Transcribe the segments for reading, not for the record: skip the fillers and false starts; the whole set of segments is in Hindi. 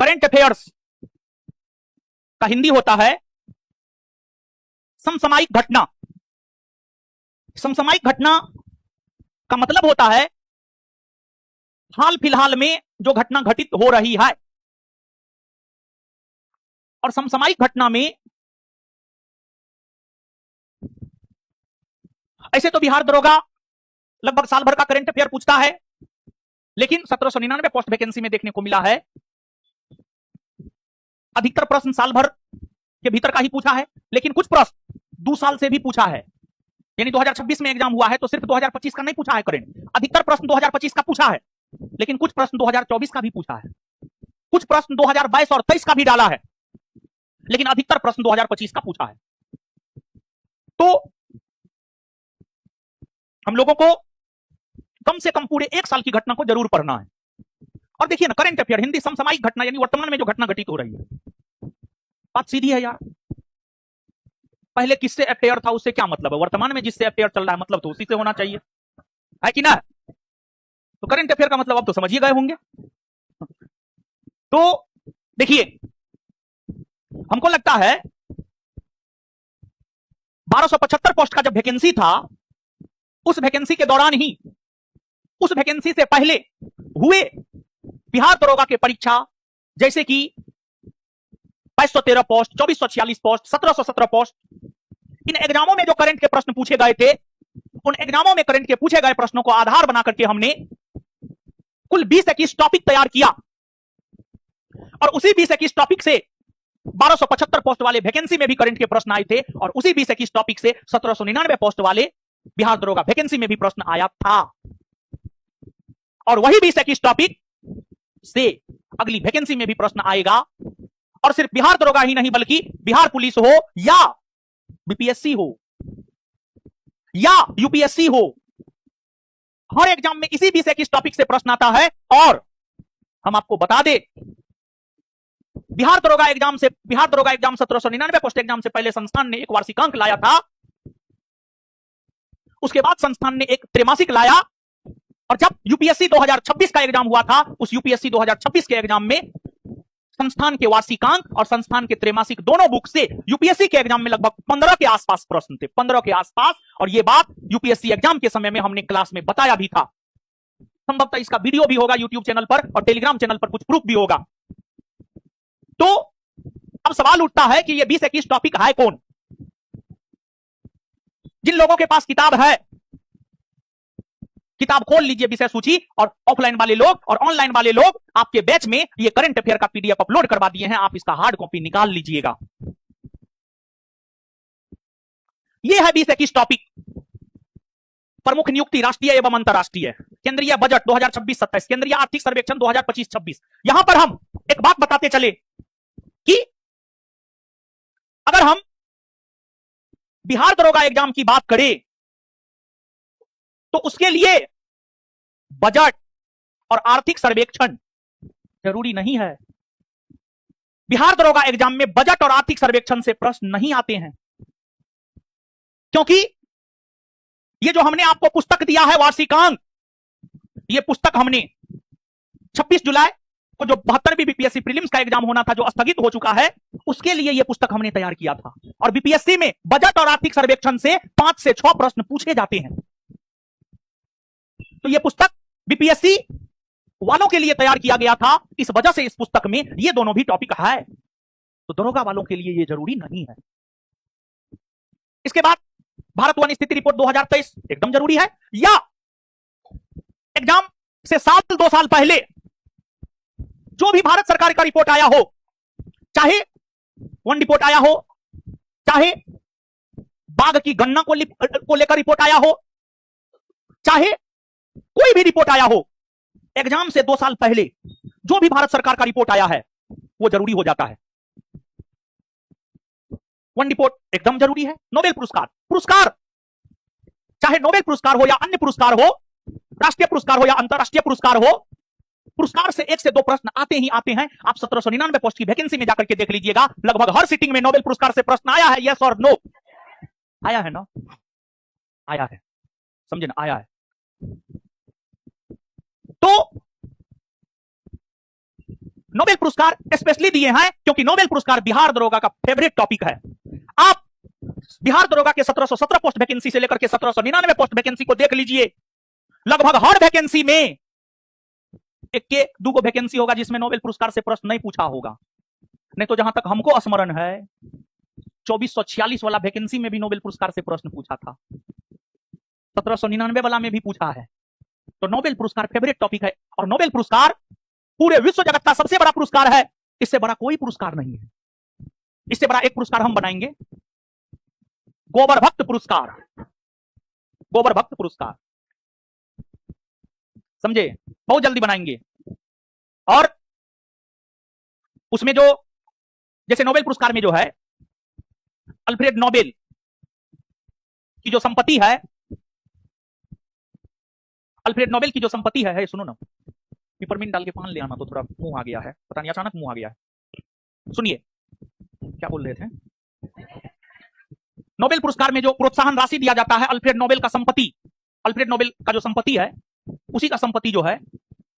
करंट अफेयर्स का हिंदी होता है समसामयिक घटना। समसामयिक घटना का मतलब होता है हाल फिलहाल में जो घटना घटित हो रही है। और समसामयिक घटना में ऐसे तो बिहार दरोगा लगभग साल भर का करंट अफेयर पूछता है, लेकिन 1799 पोस्ट वैकेंसी में देखने को मिला है अधिकतर प्रश्न साल भर के भीतर का ही पूछा है, लेकिन कुछ प्रश्न 2 साल से भी पूछा है। यानी 2026 में एग्जाम हुआ है तो सिर्फ 2025 का नहीं पूछा है करंट, अधिकतर प्रश्न 2025 का पूछा है, लेकिन कुछ प्रश्न 2024 का भी पूछा है, कुछ प्रश्न 2022 और 23 का भी डाला है, लेकिन अधिकतर प्रश्न 2025 का पूछा है। तो हम लोगों को कम से कम पूरे 1 साल की घटना को जरूर पढ़ना है। और देखिए ना, करंट अफेयर हिंदी समसामयिक घटना यानी वर्तमान में जो घटना घटित हो रही है। बात सीधी है यार, पहले किससे अफेयर था उससे क्या मतलब है, वर्तमान में जिससे अफेयर चल रहा है मतलब तो उसी से होना चाहिए, है कि ना। तो करंट अफेयर का मतलब अब तो समझ ही गए होंगे। तो देखिए, हमको लगता है 1275 पोस्ट का जब वैकेंसी था, उस वैकेंसी के दौरान ही, उस वैकेंसी से पहले हुए बिहार दरोगा के परीक्षा, जैसे कि 2213 पोस्ट, 2446 पोस्ट, 1717 पोस्ट, इन एग्जामों में जो करंट के प्रश्न पूछे गए थे, उन एग्जामों में करंट के पूछे गए प्रश्नों को आधार बना करके हमने कुल 20-21 टॉपिक तैयार किया। और उसी 20-21 टॉपिक से 1275 पोस्ट वाले वैकेंसी में भी करंट के प्रश्न आए थे, और उसी 20-21 टॉपिक से 1799 पोस्ट वाले बिहार दरोगा वैकेंसी में भी प्रश्न आया था। और वही 20-21 टॉपिक से अगली वैकेंसी में भी प्रश्न आएगा। और सिर्फ बिहार दरोगा ही नहीं, बल्कि बिहार पुलिस हो या बीपीएससी हो या यूपीएससी हो, हर एग्जाम में इसी 20-21 टॉपिक से प्रश्न आता है। और हम आपको बता दें, बिहार दरोगा एग्जाम 1799 पोस्ट एग्जाम से पहले संस्थान ने एक वार्षिकांक लाया था, उसके बाद संस्थान ने एक त्रैमासिक लाया। और जब यूपीएससी 2026 का एग्जाम हुआ था, उस यूपीएससी 2026 के एग्जाम में संस्थान के वार्षिकांक और संस्थान के त्रैमासिक दोनों बुक से यूपीएससी के एग्जाम में लगभग 15 के आसपास प्रश्न थे, 15 के आसपास। और यह बात यूपीएससी एग्जाम के समय में हमने क्लास में बताया भी था। संभवतः इसका वीडियो भी होगा यूट्यूब चैनल पर, और टेलीग्राम चैनल पर कुछ प्रूफ भी होगा। तो अब सवाल उठता है कि ये 20-21 टॉपिक है कौन। जिन लोगों के पास किताब है, किताब खोल लीजिए विषय सूची, और ऑफलाइन वाले लोग और ऑनलाइन वाले लोग, आपके बैच में ये करंट अफेयर का पीडीएफ अपलोड करवा दिए हैं, आप इसका हार्ड कॉपी निकाल लीजिएगा। ये है 20-21 टॉपिक। प्रमुख नियुक्ति राष्ट्रीय एवं अंतरराष्ट्रीय, केंद्रीय बजट 2026-27, केंद्रीय आर्थिक सर्वेक्षण 2025-26। यहां पर हम एक बात बताते चले कि अगर हम बिहार दरोगा एग्जाम की बात करें तो उसके लिए बजट और आर्थिक सर्वेक्षण जरूरी नहीं है। बिहार दरोगा एग्जाम में बजट और आर्थिक सर्वेक्षण से प्रश्न नहीं आते हैं, क्योंकि ये जो हमने आपको पुस्तक दिया है वार्षिकांक, ये पुस्तक हमने 26 जुलाई को जो 72वीं बीपीएससी प्रीलिम्स का एग्जाम होना था, जो स्थगित हो चुका है, उसके लिए यह पुस्तक हमने तैयार किया था। और बीपीएससी में बजट और आर्थिक सर्वेक्षण से 5 से 6 प्रश्न पूछे जाते हैं। तो यह पुस्तक बीपीएससी वालों के लिए तैयार किया गया था, इस वजह से इस पुस्तक में ये दोनों भी टॉपिक है। तो दरोगा वालों के लिए यह जरूरी नहीं है। इसके बाद भारत वन स्थिति रिपोर्ट 2023 एकदम जरूरी है, या एग्जाम से 2 साल पहले जो भी भारत सरकार का रिपोर्ट आया हो, चाहे वन रिपोर्ट आया हो, चाहे बाघ की गणना को लेकर रिपोर्ट आया हो, चाहे कोई भी रिपोर्ट आया हो, एग्जाम से 2 साल पहले जो भी भारत सरकार का रिपोर्ट आया है वो जरूरी हो जाता है। वन रिपोर्ट एकदम जरूरी है। नोबेल पुरस्कार, चाहे नोबेल पुरस्कार हो या अन्य पुरस्कार हो, राष्ट्रीय पुरस्कार हो या अंतरराष्ट्रीय पुरस्कार हो, पुरस्कार से 1 से 2 प्रश्न आते ही आते हैं। आप 1799 पोस्ट की वैकेंसी में जाकर के देख लीजिएगा, लगभग हर सिटिंग में नोबेल पुरस्कार से प्रश्न आया है। यस और नो आया है ना? आया है, समझे ना? आया है। तो नोबेल पुरस्कार स्पेशली दिए हैं क्योंकि नोबेल पुरस्कार बिहार दरोगा का फेवरेट टॉपिक है। आप बिहार दरोगा के 1717 पोस्ट वैकेंसी से लेकर के 1799 पोस्ट वैकेंसी को देख लीजिए। लगभग हर वैकेंसी में एक के दो वैकेंसी होगा जिसमें नोबेल पुरस्कार से प्रश्न नहीं पूछा होगा। नहीं तो जहां तक हमको स्मरण है 2446 वाला वैकेंसी में भी नोबेल पुरस्कार से प्रश्न पूछा था, 1799 वाला में भी पूछा है। तो नोबेल पुरस्कार फेवरेट टॉपिक है और नोबेल पुरस्कार पूरे विश्व जगत का सबसे बड़ा पुरस्कार है। इससे बड़ा कोई पुरस्कार नहीं है। इससे बड़ा एक पुरस्कार हम बनाएंगे, गोबर भक्त पुरस्कार। गोबर भक्त पुरस्कार समझे, बहुत जल्दी बनाएंगे। और उसमें जो जैसे नोबेल पुरस्कार में जो है अल्फ्रेड नोबेल की जो संपत्ति है, अल्फ्रेड नोबेल की जो संपत्ति है सुनो ना, पिपरमिंट डाल के पान ले आना, तो थोड़ा मुंह आ गया है, पता नहीं अचानक मुंह आ गया है। सुनिए क्या बोल रहे थे। नोबेल पुरस्कार में जो प्रोत्साहन राशि दिया जाता है, अल्फ्रेड नोबेल का संपत्ति, अल्फ्रेड नोबेल का जो संपत्ति है उसी का संपत्ति जो है,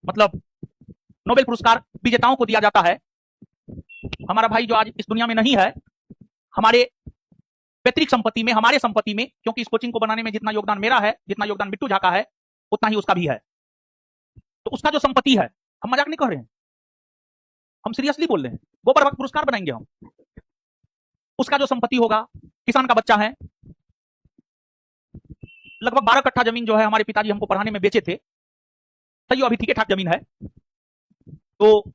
मतलब नोबेल पुरस्कार विजेताओं को दिया जाता है। हमारा भाई जो आज इस दुनिया में नहीं है, हमारे पैतृक संपत्ति में, हमारे संपत्ति में, क्योंकि इस कोचिंग को बनाने में जितना योगदान मेरा है, जितना योगदान बिट्टू झा का है, उतना ही उसका भी है। तो उसका जो संपत्ति है, हम मजाक नहीं कर रहे हैं, हम सीरियसली बोल रहे हैं, गोबर भक्त पुरस्कार बनाएंगे हम। उसका जो संपत्ति होगा, किसान का बच्चा है, लगभग 12 कट्ठा जमीन जो है हमारे पिताजी हमको पढ़ाने में बेचे थे। सही, अभी ठीक ठाक जमीन है। तो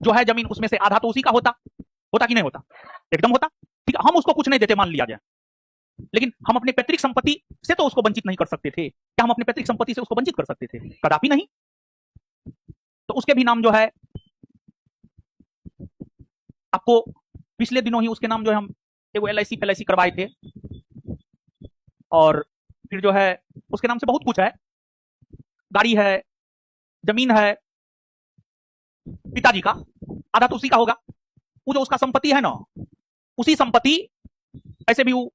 जो है जमीन, उसमें से आधा तो उसी का होता कि नहीं होता? एकदम होता। ठीक है, हम उसको कुछ नहीं देते मान लिया जाए, लेकिन हम अपने पैतृक संपत्ति से तो उसको वंचित नहीं कर सकते थे। क्या हम अपने पैतृक संपत्ति से उसको वंचित कर सकते थे? कदापि नहीं। तो उसके भी नाम जो है, आपको पिछले दिनों ही उसके नाम जो है हम एगो LIC करवाए थे, और फिर जो है उसके नाम से बहुत कुछ है, गाड़ी है, जमीन है पिताजी का, आधा तो उसी का होगा। वो जो उसका संपत्ति है ना, उसी संपत्ति, ऐसे भी वो,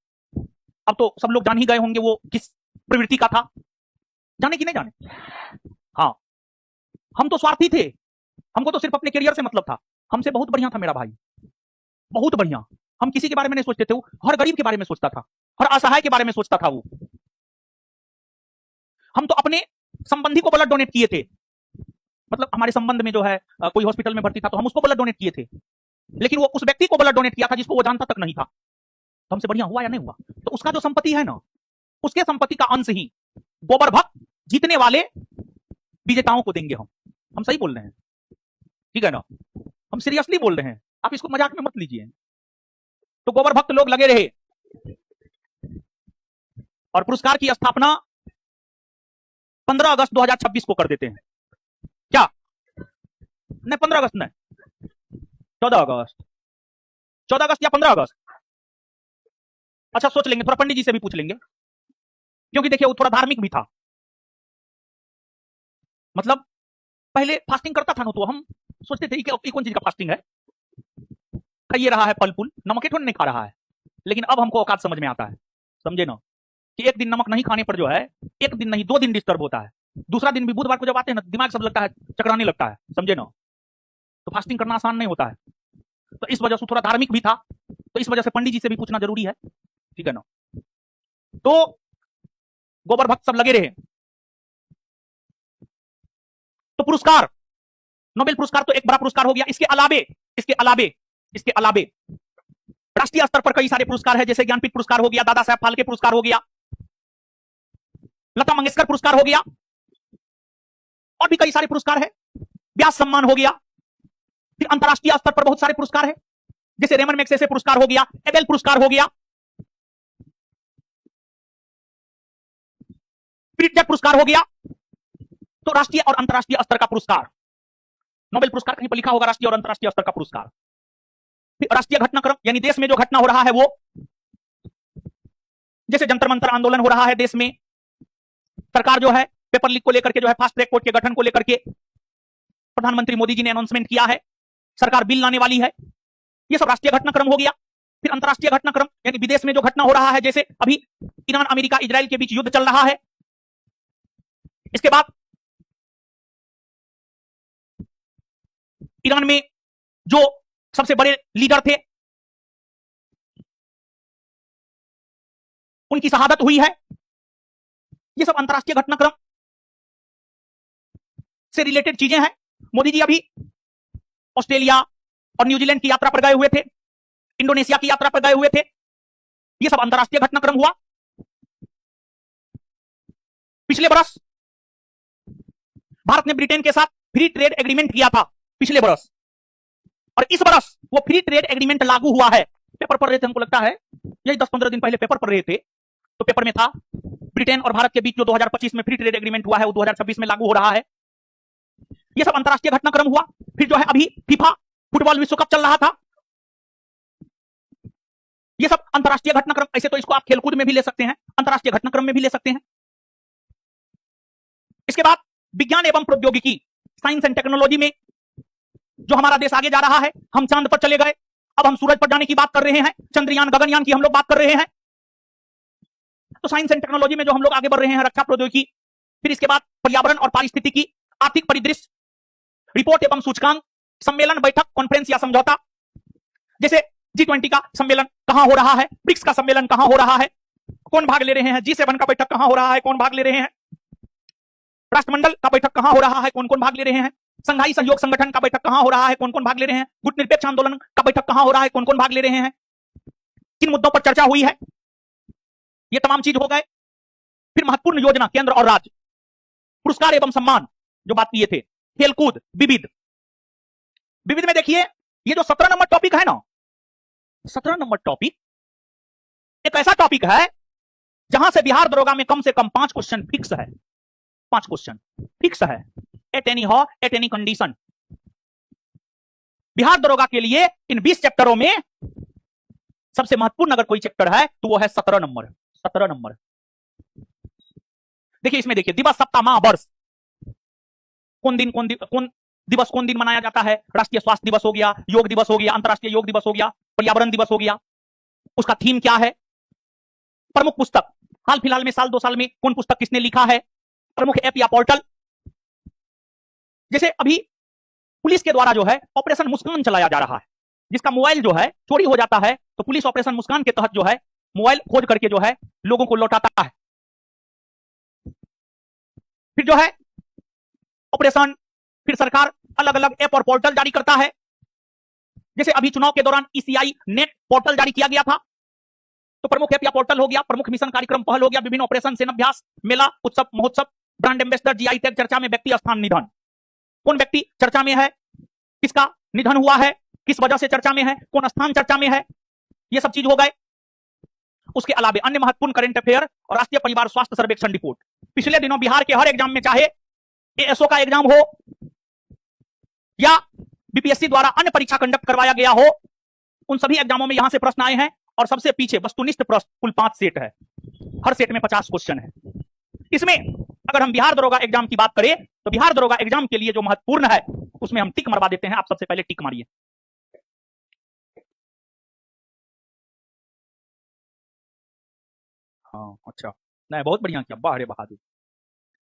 अब तो सब लोग जान ही गए होंगे वो किस प्रवृत्ति का था, जाने कि नहीं जाने? हाँ, हम तो स्वार्थी थे, हमको तो सिर्फ अपने करियर से मतलब था। हमसे बहुत बढ़िया था मेरा भाई, बहुत बढ़िया। हम किसी के बारे में नहीं सोचते थे, वो हर गरीब के बारे में सोचता था, हर असहाय के बारे में सोचता था वो। हम तो अपने संबंधी को ब्लड डोनेट किए थे, मतलब हमारे संबंध में जो है कोई हॉस्पिटल में भर्ती था तो हम उसको ब्लड डोनेट किए थे, लेकिन वो उस व्यक्ति को ब्लड डोनेट किया था जिसको वो जानता तक नहीं था। तो हमसे बढ़िया हुआ या नहीं हुआ? तो उसका जो संपत्ति है ना, उसके संपत्ति का अंश ही गोबर भक्त जीतने वाले विजेताओं को देंगे हम सही बोल रहे हैं, ठीक है ना? हम सीरियसली बोल रहे हैं, आप इसको मजाक में मत लीजिए। तो गोबर भक्त लोग लगे रहे, और पुरस्कार की स्थापना 15 अगस्त 2026 को कर देते हैं। क्या नहीं, 15 अगस्त नहीं, 14 अगस्त या 15 अगस्त? अच्छा सोच लेंगे, थोड़ा पंडित जी से भी पूछ लेंगे, क्योंकि देखिए वो थोड़ा धार्मिक भी था। मतलब पहले फास्टिंग करता था ना, तो हम सोचते थे कि कौन चीज का फास्टिंग है, खाइए रहा है फल फूल, नमक थोड़ा नहीं खा रहा है। लेकिन अब हमको औकात समझ में आता है, समझे ना, कि एक दिन नमक नहीं खाने पर जो है, एक दिन नहीं 2 दिन डिस्टर्ब होता है, दूसरा दिन भी बुधवार को जब आते हैं ना, दिमाग सब लगता है चकराने लगता है, समझे ना। तो फास्टिंग करना आसान नहीं होता है, तो इस वजह से थोड़ा धार्मिक भी था, तो इस वजह से पंडित जी से भी पूछना जरूरी है, ठीक है ना। तो गोबर भक्त सब लगे रहे। तो पुरस्कार, नोबेल पुरस्कार तो एक बड़ा पुरस्कार हो गया। इसके अलावे राष्ट्रीय स्तर पर कई सारे पुरस्कार है, जैसे ज्ञानपीठ पुरस्कार हो गया, दादा साहब फाल्के पुरस्कार हो गया, लता मंगेशकर पुरस्कार हो गया, और भी कई सारे पुरस्कार है, व्यास सम्मान हो गया। फिर अंतरराष्ट्रीय स्तर पर बहुत सारे पुरस्कार है, जैसे रेमन मैग्सेसे पुरस्कार हो गया, एबेल पुरस्कार हो गया, प्रिट्जर पुरस्कार हो गया। तो राष्ट्रीय और अंतरराष्ट्रीय स्तर का पुरस्कार, नोबेल पुरस्कार कहीं पर लिखा होगा राष्ट्रीय और अंतरराष्ट्रीय स्तर का पुरस्कार। फिर राष्ट्रीय घटनाक्रम, यानी देश में जो घटना हो रहा है वो, जैसे जंतर मंतर आंदोलन हो रहा है देश में, सरकार जो है पेपर लीक को लेकर के जो है फास्ट ट्रैक कोर्ट के गठन को लेकर के प्रधानमंत्री मोदी जी ने अनाउंसमेंट किया है, सरकार बिल लाने वाली है, ये सब राष्ट्रीय घटनाक्रम हो गया। फिर अंतरराष्ट्रीय घटनाक्रम, यानी विदेश में जो घटना हो रहा है, जैसे अभी ईरान अमेरिका इजराइल के बीच युद्ध चल रहा है। इसके बाद ईरान में जो सबसे बड़े लीडर थे, उनकी शहादत हुई है। ये सब अंतरराष्ट्रीय घटनाक्रम से रिलेटेड चीजें हैं। मोदी जी अभी ऑस्ट्रेलिया और न्यूजीलैंड की यात्रा पर गए हुए थे, इंडोनेशिया की यात्रा पर गए हुए थे। ये सब अंतरराष्ट्रीय घटनाक्रम हुआ। पिछले बरस भारत ने ब्रिटेन के साथ फ्री ट्रेड एग्रीमेंट किया था, पिछले बरस, और इस बरस वो फ्री ट्रेड एग्रीमेंट लागू हुआ है। पेपर पढ़ रहे थे, हमको लगता है यही 10-15 दिन पहले पेपर पढ़ रहे थे, तो पेपर में था ब्रिटेन और भारत के बीच जो 2025 में फ्री ट्रेड एग्रीमेंट हुआ है वो 2026 में लागू हो रहा है। ये सब अंतरराष्ट्रीय घटनाक्रम हुआ। फिर जो है अभी फीफा फुटबॉल विश्व कप चल रहा था। ये सब अंतरराष्ट्रीय घटनाक्रम, ऐसे तो इसको आप खेलकूद में भी ले सकते हैं, अंतरराष्ट्रीय घटनाक्रम में भी ले सकते हैं। इसके बाद विज्ञान एवं प्रौद्योगिकी, साइंस एंड टेक्नोलॉजी में जो हमारा देश आगे जा रहा है, हम चांद पर चले गए, अब हम सूरज पर जाने की बात कर रहे हैं, चंद्रयान गगनयान की हम लोग बात कर रहे हैं। तो साइंस एंड टेक्नोलॉजी में जो हम लोग आगे बढ़ रहे हैं, रक्षा प्रौद्योगिकी। फिर इसके बाद पर्यावरण और पारिस्थितिकी, आर्थिक परिदृश्य, रिपोर्ट एवं सूचकांक, सम्मेलन, बैठक, कॉन्फ्रेंस या समझौता। जैसे G20 का सम्मेलन कहां हो रहा है, ब्रिक्स का सम्मेलन कहां हो रहा है, कौन भाग ले रहे हैं, G7 का बैठक कहां हो रहा है, कौन भाग ले रहे हैं, राष्ट्रमंडल का बैठक कहां हो रहा है, कौन कौन भाग ले रहे हैं, संघाई सहयोग संगठन का बैठक कहां हो रहा है, कौन कौन भाग ले रहे हैं, गुटनिरपेक्ष आंदोलन का बैठक कहां हो रहा है, कौन कौन भाग ले रहे हैं, किन मुद्दों पर चर्चा हुई है, ये तमाम चीज हो गए। फिर महत्वपूर्ण योजना केंद्र और राज्य, पुरस्कार एवं सम्मान जो बात किए थे, खेलकूद, विविध। विविध में देखिए ये जो 17 नंबर टॉपिक है ना, 17 नंबर टॉपिक एक ऐसा टॉपिक है जहां से बिहार दरोगा में कम से कम 5 क्वेश्चन फिक्स है, 5 क्वेश्चन फिक्स है, एट एनी हॉ, एट एनी कंडीशन। बिहार दरोगा के लिए इन 20 चैप्टरों में सबसे महत्वपूर्ण अगर कोई चैप्टर है तो वो है 17 नंबर। 17 नंबर देखिए, इसमें देखिए दिवस, सप्ताह, माह, वर्ष, कौन दिवस कौन दिन मनाया जाता है, राष्ट्रीय स्वास्थ्य दिवस हो गया, योग दिवस हो गया, अंतरराष्ट्रीय योग दिवस हो गया, पर्यावरण दिवस हो गया, उसका थीम क्या है, प्रमुख पुस्तक, हाल फिलहाल में साल 2 साल में कौन पुस्तक किसने लिखा है, प्रमुख ऐप या पोर्टल। जैसे अभी पुलिस के द्वारा जो है ऑपरेशन मुस्कान चलाया जा रहा है, जिसका मोबाइल जो है चोरी हो जाता है तो पुलिस ऑपरेशन मुस्कान के तहत जो है मोबाइल खोज करके जो है लोगों को लौटाता है। फिर जो है ऑपरेशन, फिर सरकार अलग अलग ऐप और पोर्टल जारी करता है। जैसे अभी चुनाव के दौरान ECI नेट पोर्टल जारी किया गया था, तो प्रमुख ऐप या पोर्टल हो गया, प्रमुख मिशन कार्यक्रम पहल हो गया, विभिन्न ऑपरेशन, सेनाभ्यास, मेला, उत्सव, महोत्सव, ब्रांड एम्बेसडर, GI टैग, चर्चा में व्यक्ति, स्थान, निधन, कौन व्यक्ति चर्चा में है, किसका निधन हुआ है, किस वजह से चर्चा में है, कौन स्थान चर्चा में है, ये सब चीज हो गए। उसके अलावा अन्य महत्वपूर्ण करंट अफेयर और राष्ट्रीय परिवार स्वास्थ्य सर्वेक्षण रिपोर्ट। पिछले दिनों बिहार के हर एग्जाम में, चाहे ASO का एग्जाम हो या BPSC द्वारा अन्य परीक्षा कंडक्ट करवाया गया हो, उन सभी एग्जामों में यहां से प्रश्न आए हैं और सबसे पीछे वस्तुनिष्ठ प्रश्न कुल 5 सेट है, हर सेट में 50 क्वेश्चन है। इसमें अगर हम बिहार दरोगा एग्जाम की बात करें तो बिहार दरोगा एग्जाम के लिए जो महत्वपूर्ण है उसमें हम टिक मरवा देते हैं। आप सबसे पहले टिक मारिए। हाँ अच्छा, नहीं बहुत बढ़िया किया, वाह रे बहादुर।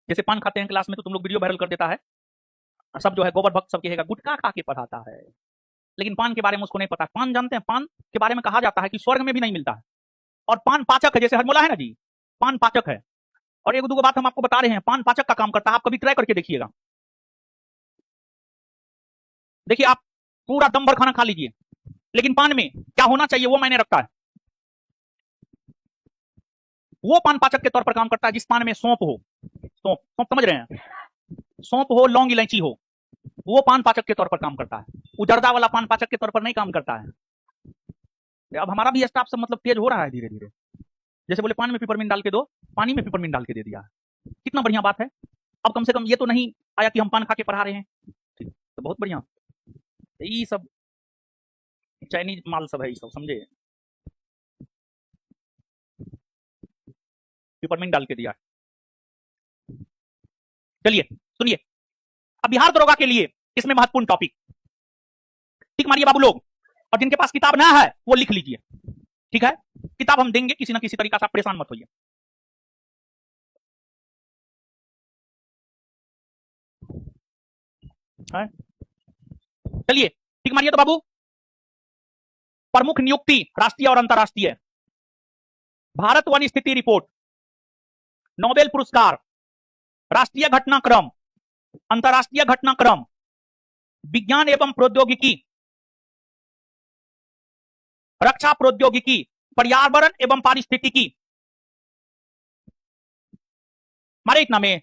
जैसे पान खाते हैं क्लास में तो तुम लोग वीडियो वायरल कर देता है, सब जो है गोबर भक्त सब कहेगा गुटखा खा के पढ़ाता है, लेकिन पान के बारे में उसको नहीं पता। पान जानते हैं, पान के बारे में कहा जाता है कि स्वर्ग में भी नहीं मिलता है, और पान पाचक है, जैसे हजमोला है ना जी, पान पाचक है। और एक दो बात हम आपको बता रहे हैं, पान पाचक का काम करता है, आप कभी ट्राई करके देखिएगा। देखिए आप पूरा दम भर खाना खा लीजिए, लेकिन पान में क्या होना चाहिए वो मैंने रखा है। वो पान पाचक के तौर पर काम करता है जिस पान में सौंप हो, सौंप, सौंप समझ रहे हैं, सौंप हो, लौंग इलायची हो, वो पान पाचक के तौर पर काम करता है। उजरदा वाला पान पाचक के तौर पर नहीं काम करता है। अब हमारा भी स्टाफ सब मतलब तेज हो रहा है धीरे धीरे। जैसे बोले पान में पिपरमिंट डाल के दो, पानी में पिपरमिंट डाल के दे दिया, कितना बढ़िया बात है। अब कम से कम ये तो नहीं आया कि हम पान खा के पढ़ा रहे हैं, ठीक तो बहुत बढ़िया। ये सब चाइनीज माल सब है, ये सब समझे, पिपरमिंट डाल के दिया। चलिए सुनिए, अब बिहार दरोगा के लिए इसमें महत्वपूर्ण टॉपिक टिक मारिए बाबू लोग, और जिनके पास किताब ना है वो लिख लीजिए, ठीक है। किताब हम देंगे किसी ना किसी तरीका से, आप परेशान मत होइए। चलिए ठीक मानिए तो बाबू, प्रमुख नियुक्ति राष्ट्रीय और अंतरराष्ट्रीय, भारत वन स्थिति रिपोर्ट, नोबेल पुरस्कार, राष्ट्रीय घटनाक्रम, अंतरराष्ट्रीय घटनाक्रम, विज्ञान एवं प्रौद्योगिकी, रक्षा प्रौद्योगिकी, पर्यावरण एवं पारिस्थितिकी। मारे इतना में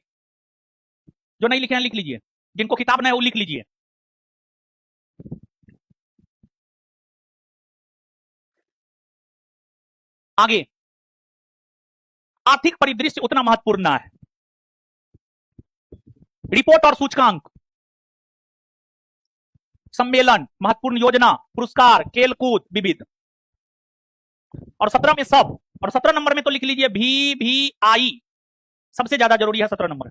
जो नहीं लिखे हैं लिख लीजिए, जिनको किताब नहीं है वो लिख लीजिए। आगे, आर्थिक परिदृश्य उतना महत्वपूर्ण है। रिपोर्ट और सूचकांक, सम्मेलन, महत्वपूर्ण योजना, पुरस्कार, खेलकूद, विविध। और 17 में सब, और 17 नंबर में तो लिख लीजिए VVI, सबसे ज्यादा जरूरी है 17 नंबर।